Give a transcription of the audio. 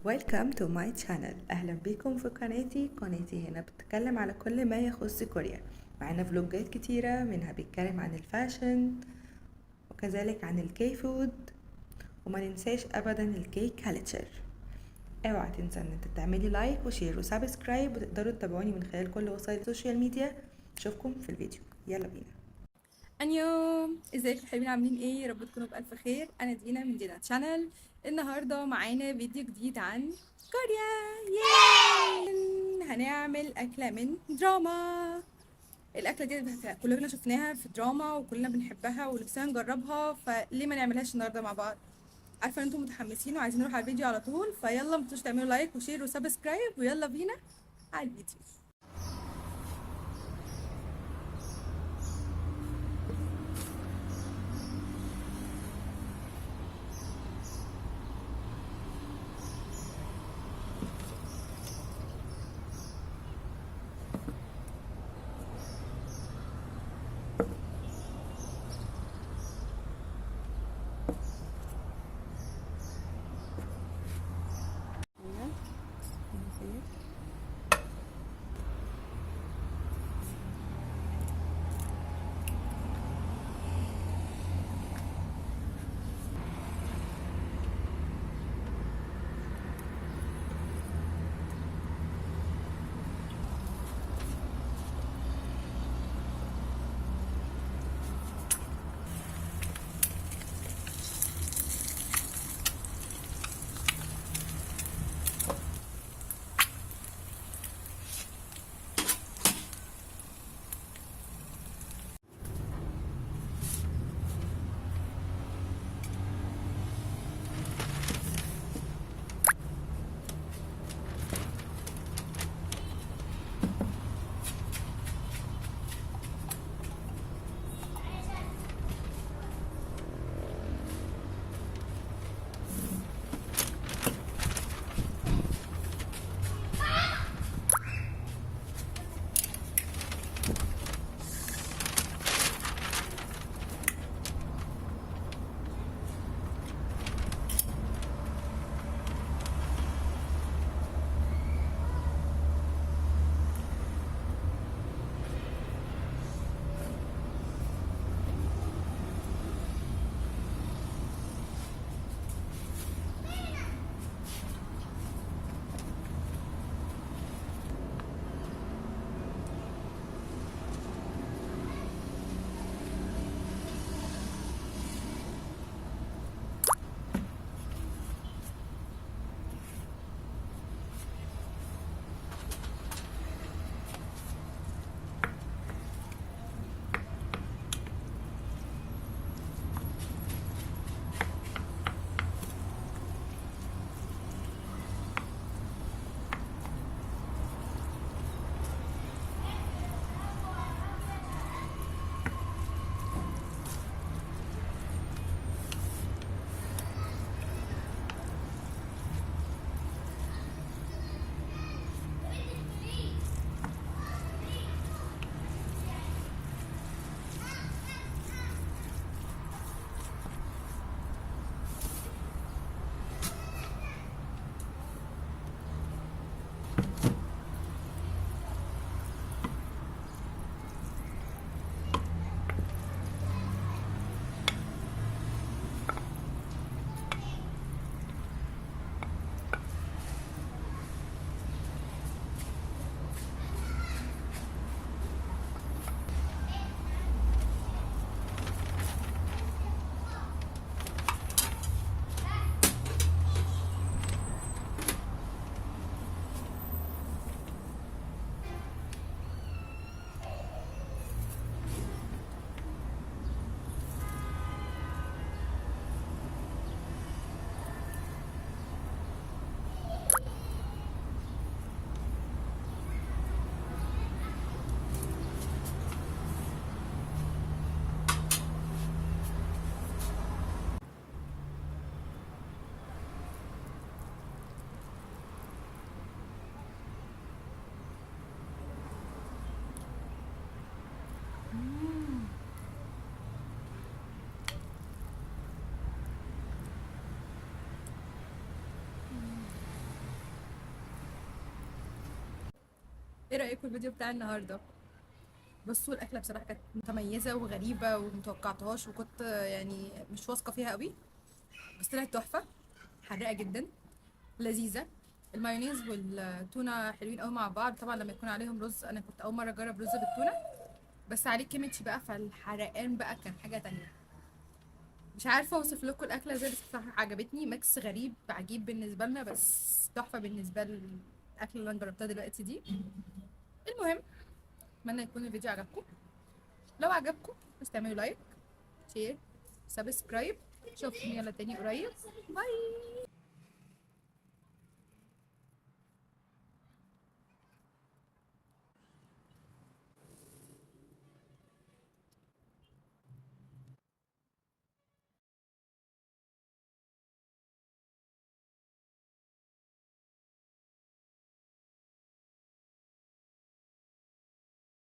Welcome to my channel. أهلا بكم في قناتي هنا بتتكلم على كل ما يخص كوريا. معانا فلوجات كتيرة، منها بيتكلم عن الفاشن وكذلك عن الكي فود، وما ننساش أبدا الكي كالتشر. اوعى تنسى ان انت تعملي لايك وشير وسبسكرايب، وتقدروا تتابعوني من خلال كل وسائل السوشيال ميديا. اشوفكم في الفيديو، يلا بينا. انيوم، ازيكم حلوين؟ عاملين ايه؟ يا رب تكونوا بالف خير. انا دينا من دينا تشانل. النهارده معانا فيديو جديد عن كوريا. ياي! هنعمل اكله من دراما. الاكله دي كلنا شفناها في دراما وكلنا بنحبها ونفسنا نجربها، فليه ما نعملهاش النهارده مع بعض؟ عارفه ان انتم متحمسين وعايزين نروح على الفيديو على طول، فيلا ما تنسوش تعملوا لايك وشير وسبسكرايب، ويلا بينا على الفيديو. ايه رايكم في الفيديو بتاع النهارده؟ بصوا الاكله بصراحه كانت متميزه وغريبه ومتوقعتهاش، وكنت يعني مش واثقه فيها قوي، بس طلعت تحفه. حراقه جدا، لذيذه. المايونيز والتونه حلوين قوي مع بعض. طبعا لما يكون عليهم رز، انا كنت اول مره اجرب رز بالتونه، بس عليه كيميتشي بقى، فالحرقان بقى كان حاجه تانية. مش عارفه اوصف لكم الاكله ازاي، بس بصراحه عجبتني. ميكس غريب عجيب بالنسبه لنا، بس تحفه بالنسبه للاكله اللي انا جربتها دلوقتي دي. المهم، اتمنى يكون الفيديو عجبكم. لو عجبكم بس تعملوا لايك، شير، سبسكرايب. اشوفكم يلا تاني قريب. باي.